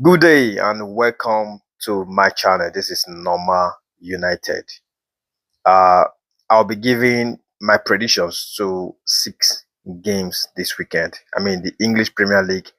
Good day and welcome to my channel. This is Norma United. Uh, I'll be giving my predictions to 6 games this weekend. The English Premier League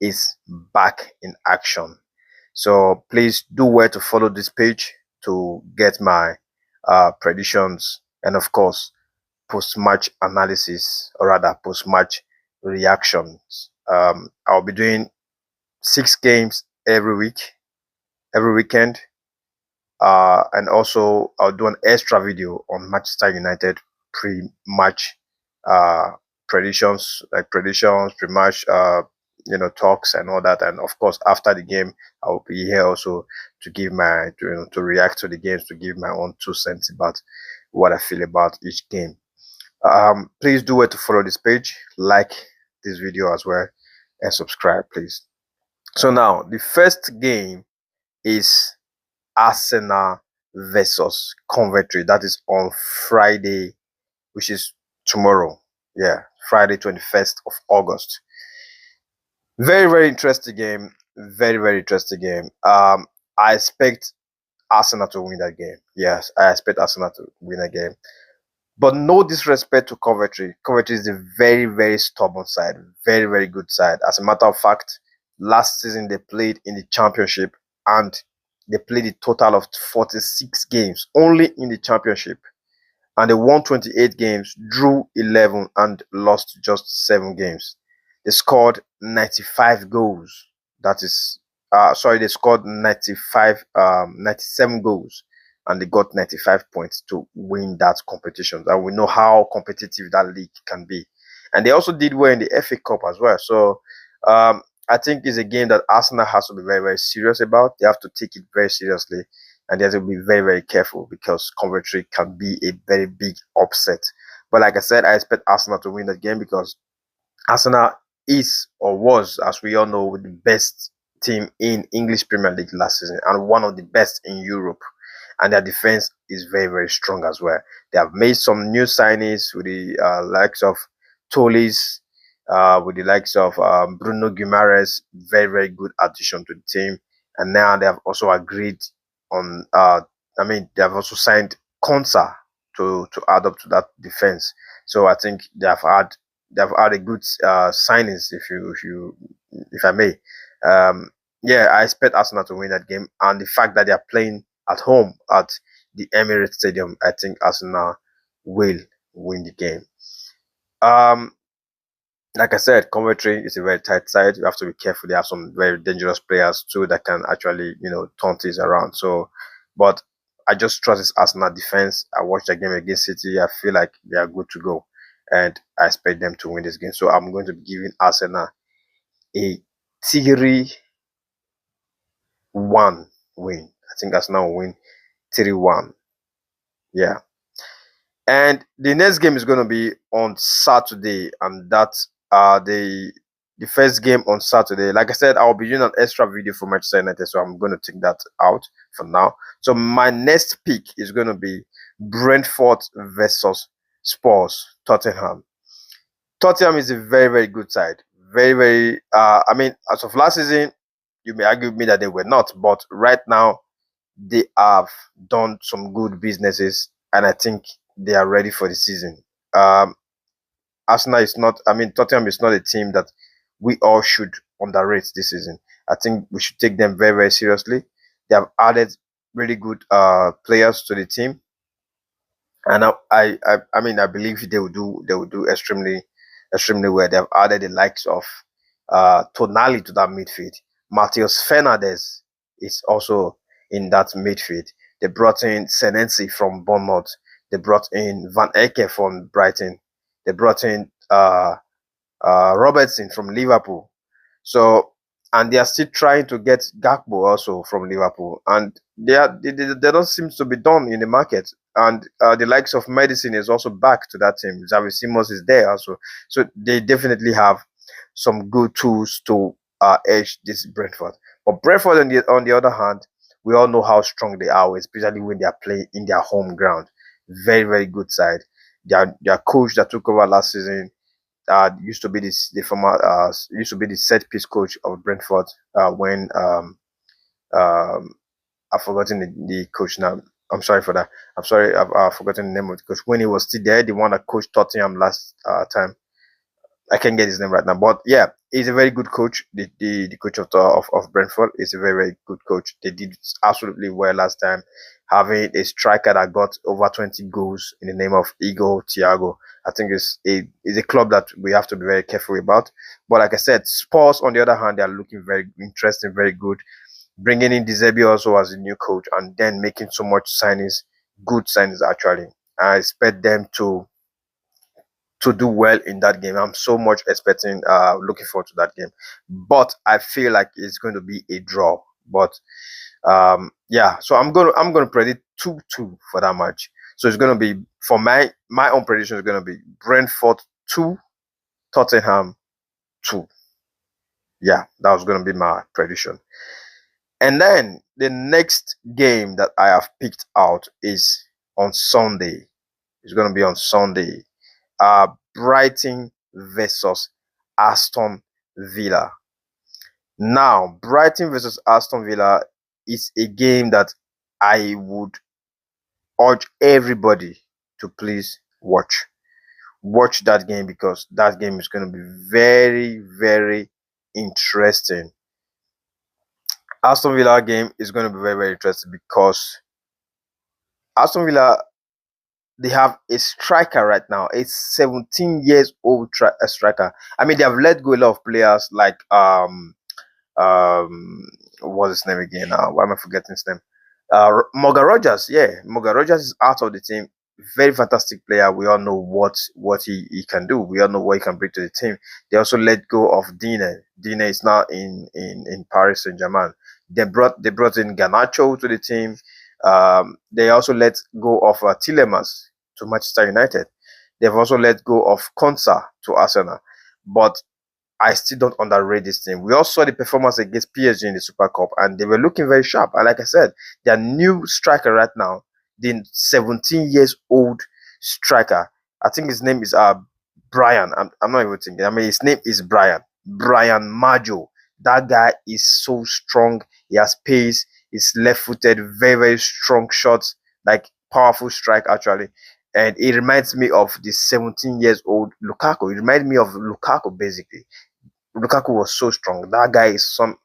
is back in action. So please do well to follow this page to get my predictions and, of course, post-match analysis, or rather post-match reactions. I'll be doing 6 games every weekend. And also, I'll do an extra video on Manchester United pre-match uh, predictions, pre-match, talks and all that. And of course, after the game, I'll be here also to give to react to the games, to give my own 2 cents about what I feel about each game. Please do it to follow this page, like this video as well, and subscribe, please. So now, the first game is Arsenal versus Coventry. That is on Friday, which is tomorrow. Yeah, Friday, 21st of August. Very, very interesting game. Very, very interesting game. I expect Arsenal to win that game. Yes, I expect Arsenal to win a game. But no disrespect to Coventry. Coventry is a very, very stubborn side. Very, very good side. As a matter of fact, last season they played in the championship and they played a total of 46 games only in the championship. And they won 28 games, drew 11, and lost just 7 games. They scored 95 goals. They scored 97 goals, and they got 95 points to win that competition. And we know how competitive that league can be. And they also did well in the FA Cup as well. So I think it's a game that Arsenal has to be very, very serious about. They have to take it very seriously, and they have to be very, very careful because Coventry can be a very big upset. But like I said, I expect Arsenal to win that game because Arsenal is, or was, as we all know, the best team in English Premier League last season and one of the best in Europe. And their defense is very, very strong as well. They have made some new signings with the likes of Tolis, with the likes of Bruno Guimaraes, very, very good addition to the team. And now they have also agreed on, they have also signed Konsa to add up to that defense. So I think they've had a good signings, if I may. Yeah, I expect Arsenal to win that game, and the fact that they are playing at home at the Emirates Stadium, I think Arsenal will win the game. Like I said, Coventry is a very tight side. You have to be careful. They have some very dangerous players too that can actually, turn things around. So, but I just trust this Arsenal defense. I watched the game against City. I feel like they are good to go, and I expect them to win this game. So I'm going to be giving Arsenal a 3-1 win. I think Arsenal will win 3-1. Yeah. And the next game is going to be on Saturday, and that's the first game on Saturday. Like I said, I'll be doing an extra video for Manchester United, so I'm going to take that out for now. So my next pick is going to be Brentford versus Spurs, Tottenham. Tottenham is a very, very good side. Very, very. As of last season, you may argue with me that they were not, but right now they have done some good businesses, and I think they are ready for the season. Arsenal is not. Tottenham is not a team that we all should underrate this season. I think we should take them very, very seriously. They have added really good players to the team, and I believe they will do extremely well. They have added the likes of Tonali to that midfield. Matheus Fernandes is also in that midfield. They brought in Senensi from Bournemouth. They brought in Van Eke from Brighton. They brought in Robertson from Liverpool. So, and they are still trying to get Gakpo also from Liverpool, and they don't seem to be done in the market. And the likes of Medicine is also back to that team. Xavi Simons is there also, so they definitely have some good tools to edge this Brentford. But Brentford, on the other hand, we all know how strong they are, especially when they are playing in their home ground. Very, very good side. Their coach that took over last season, used to be the former used to be the set piece coach of Brentford when I've forgotten the coach now. I'm sorry for that. I'm sorry, I've forgotten the name of the coach. When he was still there, the one that coached Tottenham last time. I can't get his name right now, but yeah, he's a very good coach. The coach of Brentford is a very very good coach. They did absolutely well last time, having a striker that got over 20 goals in the name of Igor Thiago. I think it's a club that we have to be very careful about. But like I said, Spurs on the other hand, they are looking very interesting, very good. Bringing in De Zerbi also as a new coach, and then making so much signings, good signings actually. I expect them to do well in that game. I'm so much expecting, looking forward to that game. But I feel like it's going to be a draw. But yeah, so I'm gonna predict 2-2 for that match. So it's gonna be, for my own prediction is gonna be Brentford 2, Tottenham 2. Yeah, that was gonna be my prediction. And then the next game that I have picked out is on Sunday. It's gonna be on Sunday. Brighton versus Aston Villa. Now, Brighton versus Aston Villa is a game that I would urge everybody to please watch. Watch that game, because that game is going to be very, very interesting. Aston Villa game is going to be very, very interesting because Aston Villa, they have a striker right now, a 17 years old striker. I mean, they have let go a lot of players like what's his name again now? Why am I forgetting his name? Morgan Rogers. Yeah, Morgan Rogers is out of the team. Very fantastic player. We all know what he can do. We all know what he can bring to the team. They also let go of Digne. Digne is now in Paris Saint-Germain. They brought in Garnacho to the team. They also let go of Tielemans to Manchester United. They've also let go of Konsa to Arsenal. But I still don't underrate this team. We all saw the performance against PSG in the Super Cup, and they were looking very sharp. And like I said, their new striker right now, the 17 years old striker, I think his name is Brian. I'm not even thinking. I mean, his name is Brian Maggio. That guy is so strong. He has pace. He's left-footed, very very strong shots, like powerful strike actually. And it reminds me of the 17 years old Lukaku. It reminds me of Lukaku basically. Lukaku was so strong. That guy is some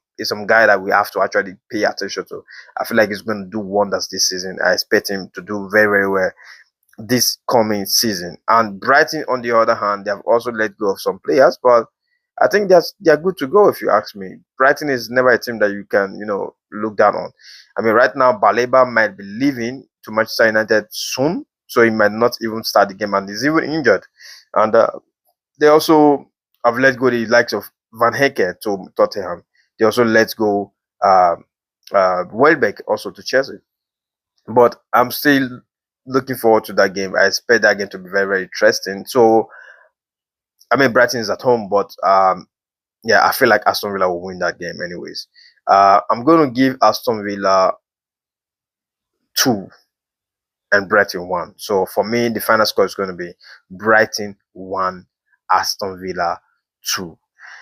guy that we have to actually pay attention to. I feel like he's going to do wonders this season. I expect him to do very very well this coming season. And Brighton, on the other hand, they have also let go of some players, but I think they're good to go if you ask me. Brighton is never a team that you can look down on. I mean, right now Baleba might be leaving to Manchester United soon, so he might not even start the game, and he's even injured. And they also have let go the likes of Van Hecke to Tottenham. They also let go Welbeck also to Chelsea. But I'm still looking forward to that game. I expect that game to be very, very interesting. So, I mean, Brighton is at home, but yeah, I feel like Aston Villa will win that game, anyways. I'm going to give Aston Villa 2 and Brighton 1. So, for me, the final score is going to be Brighton 1, Aston Villa 2.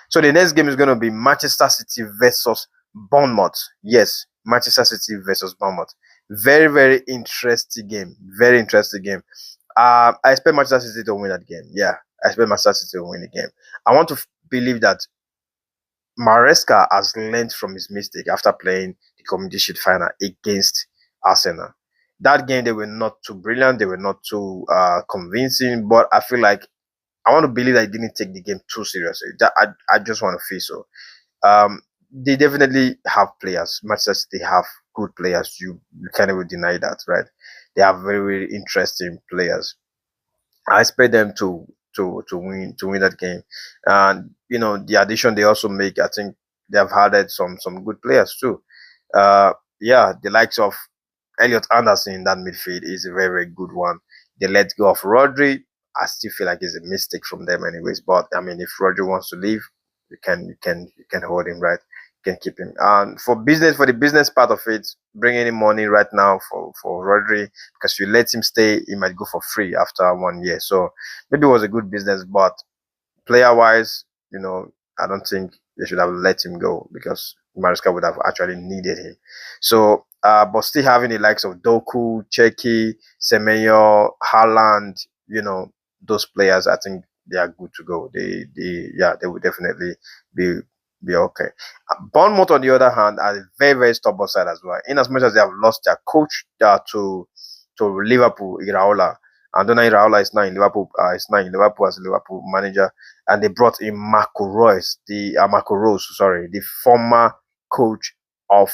So, the next game is going to be Manchester City versus Bournemouth. Yes, Manchester City versus Bournemouth. Very, very interesting game. Very interesting game. I expect Manchester City to win that game. Yeah, I expect Manchester City to win the game. I want to believe that Maresca has learned from his mistake after playing the Community Shield final against Arsenal. That game, they were not too brilliant. They were not too convincing. But I feel like I want to believe that he didn't take the game too seriously. I just want to feel so. They definitely have players. Manchester City have good players. You can't even deny that, right? They have very, very interesting players. I expect them to win that game. And the addition they also make, I think they have added some good players too. Yeah, the likes of Elliot Anderson in that midfield is a very, very good one. They let go of Rodri. I still feel like it's a mistake from them, anyways. But I mean, if Rodri wants to leave, you can hold him, right? You can keep him. And for the business part of it, bringing in money right now for Rodri, because you let him stay, he might go for free after 1 year. So maybe it was a good business, but player wise, I don't think they should have let him go because Maresca would have actually needed him. So, but still having the likes of Doku, Cheki, Semenyo, Haaland, those players, I think they are good to go. They will definitely be okay. Bournemouth, on the other hand, are a very, very stubborn side as well. In as much as they have lost their coach to Liverpool, Iraola. Andona Iraola is now in Liverpool. Is now in Liverpool as a Liverpool manager, and they brought in Marco Reus, the former coach of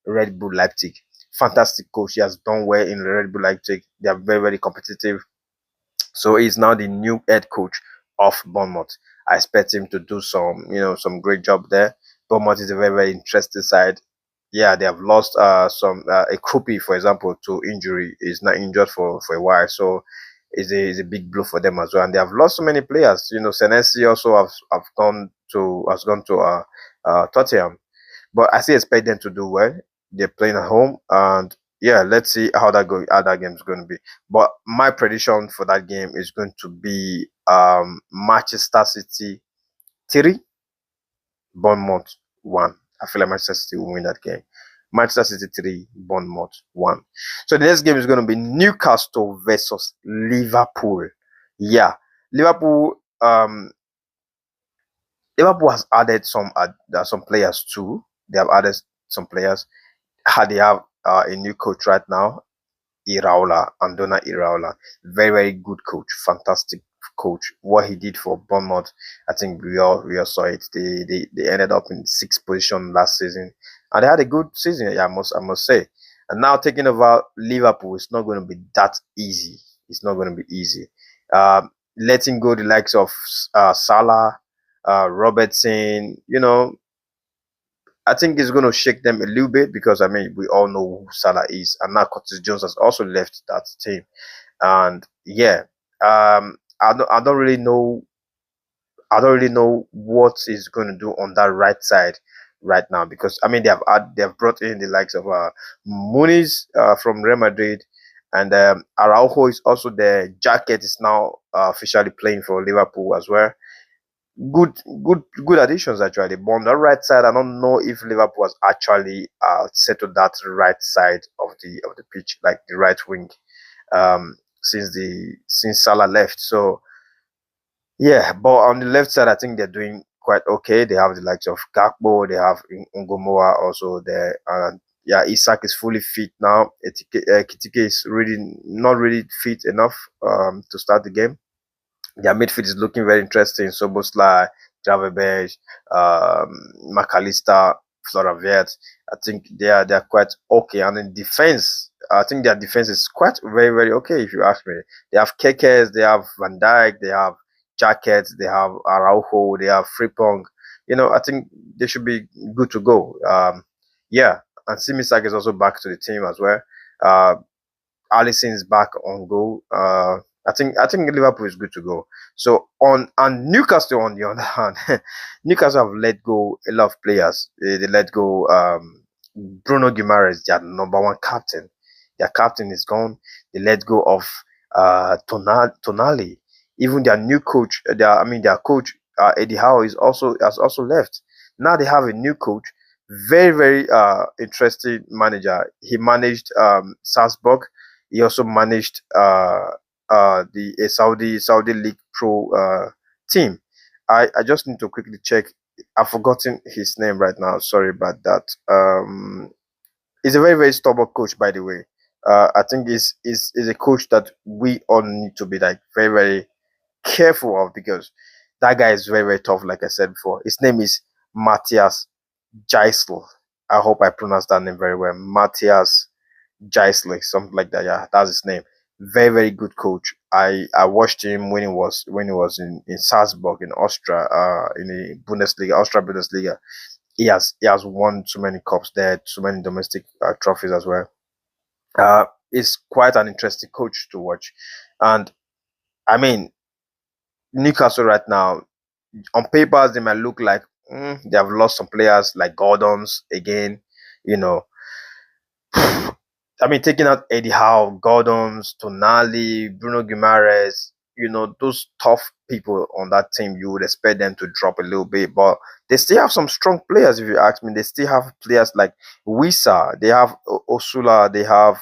Red Bull Leipzig. Fantastic coach. He has done well in Red Bull Leipzig. They are very, very competitive. So he's now the new head coach of Bournemouth. I expect him to do some great job there. Bournemouth is a very, very interesting side. Yeah, they have lost some a Krupi, for example, to injury. He's not injured for a while, so it's a big blow for them as well. And they have lost so many players. Senesi also has gone to Tottenham, but I still expect them to do well. They're playing at home, and yeah, let's see how that game is going to be. But my prediction for that game is going to be Manchester City 3, Bournemouth 1. I feel like Manchester City will win that game. Manchester City 3, Bournemouth 1. So the next game is going to be Newcastle versus Liverpool. Yeah, Liverpool. Liverpool has added some players too. They have added some players. They have a new coach right now, Andona Iraola. Very, very good coach. Fantastic coach. What he did for Bournemouth, I think we all saw it. They ended up in 6th position last season, and they had a good season. Yeah, I must say. And now taking over Liverpool, it's not going to be that easy. It's not going to be easy. Letting go the likes of Salah, Robertson, I think it's going to shake them a little bit because we all know who Salah is, and now Curtis Jones has also left that team, and yeah, I don't really know. I don't really know what he's going to do on that right side right now because they have brought in the likes of Muniz from Real Madrid, and Araujo is also there. Jacket is now officially playing for Liverpool as well. Good additions actually. But on the right side, I don't know if Liverpool has actually settled that right side of the pitch, like the right wing, since Salah left. So yeah, but on the left side, I think they're doing quite okay. They have the likes of Gakpo, they have Ngomoa also there, and yeah, Isak is fully fit now. Kitike is really not really fit enough to start the game. Their midfield is looking very interesting. Soboslai, Gravenberch, McAllister, Floraviet. I think they're quite okay. And in defense, I think their defense is quite very, very okay, if you ask me. They have Kekes, they have Van Dijk, they have Jackets, they have Araujo, they have Frimpong. I think they should be good to go. Yeah, and Simisak is also back to the team as well. Alisson is back on goal. I think Liverpool is good to go. So and Newcastle on the other hand, Newcastle have let go a lot of players. They let go Bruno Guimaraes, their number one captain. Their captain is gone. They let go of Tonali. Even their new coach, their coach Eddie Howe has also left. Now they have a new coach, very, very interesting manager. He managed Salzburg. He also managed the Saudi League Pro team. I just need to quickly check. I've forgotten his name right now. Sorry about that. He's a very, very stubborn coach, by the way. I think is a coach that we all need to be like very, very careful of because that guy is very, very tough. Like I said before, his name is Matthias Geisel. I hope I pronounced that name very well. Matthias Geisel, something like that. Yeah, that's his name. Very, very good coach. I watched him when he was in Salzburg in Austria, in the Bundesliga, Austria Bundesliga. He has won so many cups there, so many domestic trophies as well. He's quite an interesting coach to watch, and I mean Newcastle right now, on papers they might look like they have lost some players like Gordon's again, you know. Taking out Eddie Howe, Gordon's, Tonali, Bruno Guimaraes. those tough people on that team, you would expect them to drop a little bit, but they still have some strong players. If you ask me, they still have players like Wisa, they have Osula, they have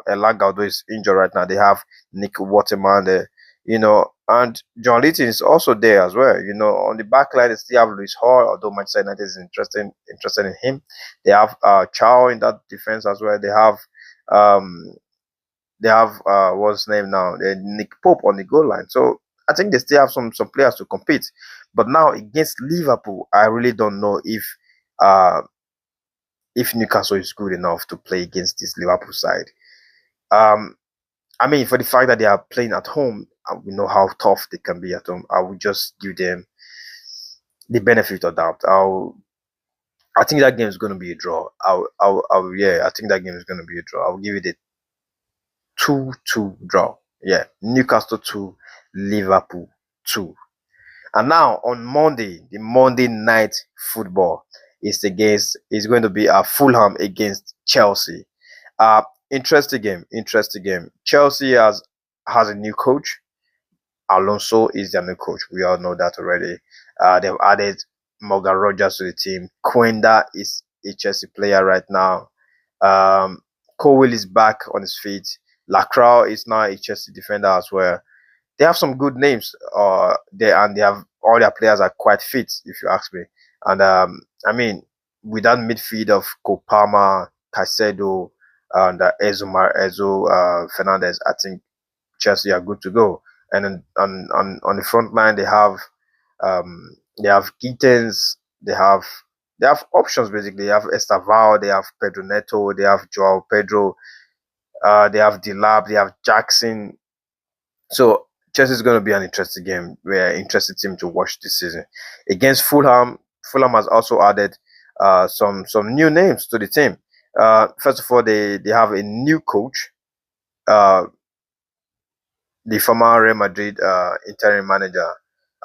Elanga, although is injured right now. They have Nick Waterman there, and John Litton is also there as well. On the back line, they still have Luis Hall, although Manchester United is interested in him. They have Chow in that defense as well. Um, they have what's his name now? Nick Pope on the goal line. So I think they still have some players to compete. But now against Liverpool, I really don't know uh if Newcastle is good enough to play against this Liverpool side. Um, I mean, for the fact that they are playing at home, we know how tough they can be at home. I would just give them the benefit of doubt. I think that game is going to be a draw. Yeah, I think that game is going to be a draw. I'll give it a 2-2 draw. Yeah, Newcastle 2, Liverpool 2. And now on Monday, the Monday night football is going to be Fulham against Chelsea. Interesting game. Interesting game. Chelsea has a new coach. Alonso is their new coach. We all know that already. They've added Morgan Rogers to the team. Quenda is a Chelsea player right now. Cowell is back on his feet. Lacroix is now a Chelsea defender as well. They have some good names. They have all their players are quite fit, if you ask me. And I mean, with that midfield of Kopama, Caicedo, and Ezo Fernandez, I think Chelsea are good to go. And then on the front line, they have Gittens, they have options basically. They have Estaval, they have Pedro Neto, they have Joao Pedro, they have Delap, they have Jackson. So Chelsea is going to be an interesting game. We're interested team to watch this season against Fulham. Fulham has also added some new names to the team. First of all, they have a new coach. The former Real Madrid interim manager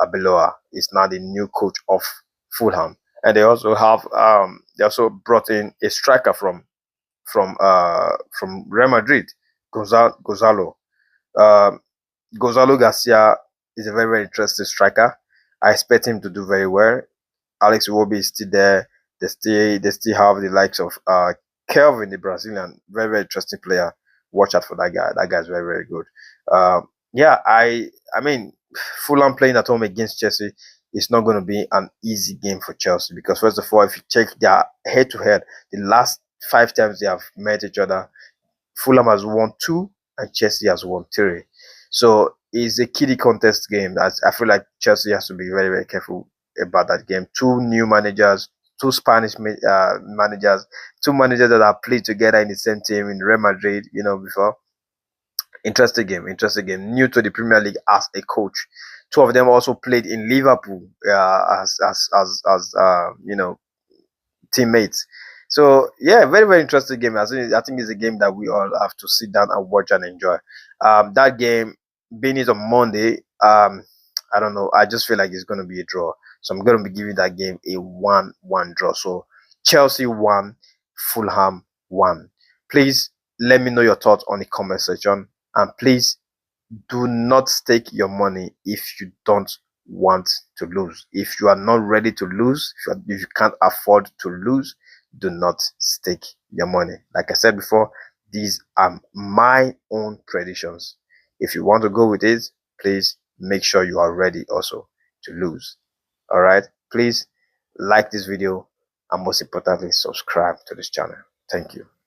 Abeloa is now the new coach of Fulham, and they also brought in a striker from Real Madrid, Gonzalo. Uh, Gonzalo Garcia is a very, very interesting striker. I expect him to do very well. Alex Iwobi is still there. They still have the likes of Kelvin, the Brazilian, very, very interesting player. Watch out for that guy. That guy's very, very good. Yeah, I mean, Fulham playing at home against Chelsea is not going to be an easy game for Chelsea because first of all, if you check their head to head, the last 5 times they have met each other, Fulham has won 2 and Chelsea has won 3. So it's a kiddie contest game. I feel like Chelsea has to be very, very careful about that game. 2 new managers, 2 Spanish managers, 2 managers that have played together in the same team in Real Madrid, before. Interesting game, interesting game. New to the Premier League as a coach. 2 of them also played in Liverpool as teammates. So yeah, very, very interesting game. I think it's a game that we all have to sit down and watch and enjoy. That game being it on Monday, I don't know. I just feel like it's going to be a draw. So I'm going to be giving that game a 1-1 draw. So Chelsea 1, Fulham 1. Please let me know your thoughts on the comment section. And please do not stake your money if you don't want to lose. If you are not ready to lose, if you can't afford to lose, do not stake your money. Like I said before, these are my own predictions. If you want to go with it, please make sure you are ready also to lose. All right, please like this video and most importantly subscribe to this channel. Thank you.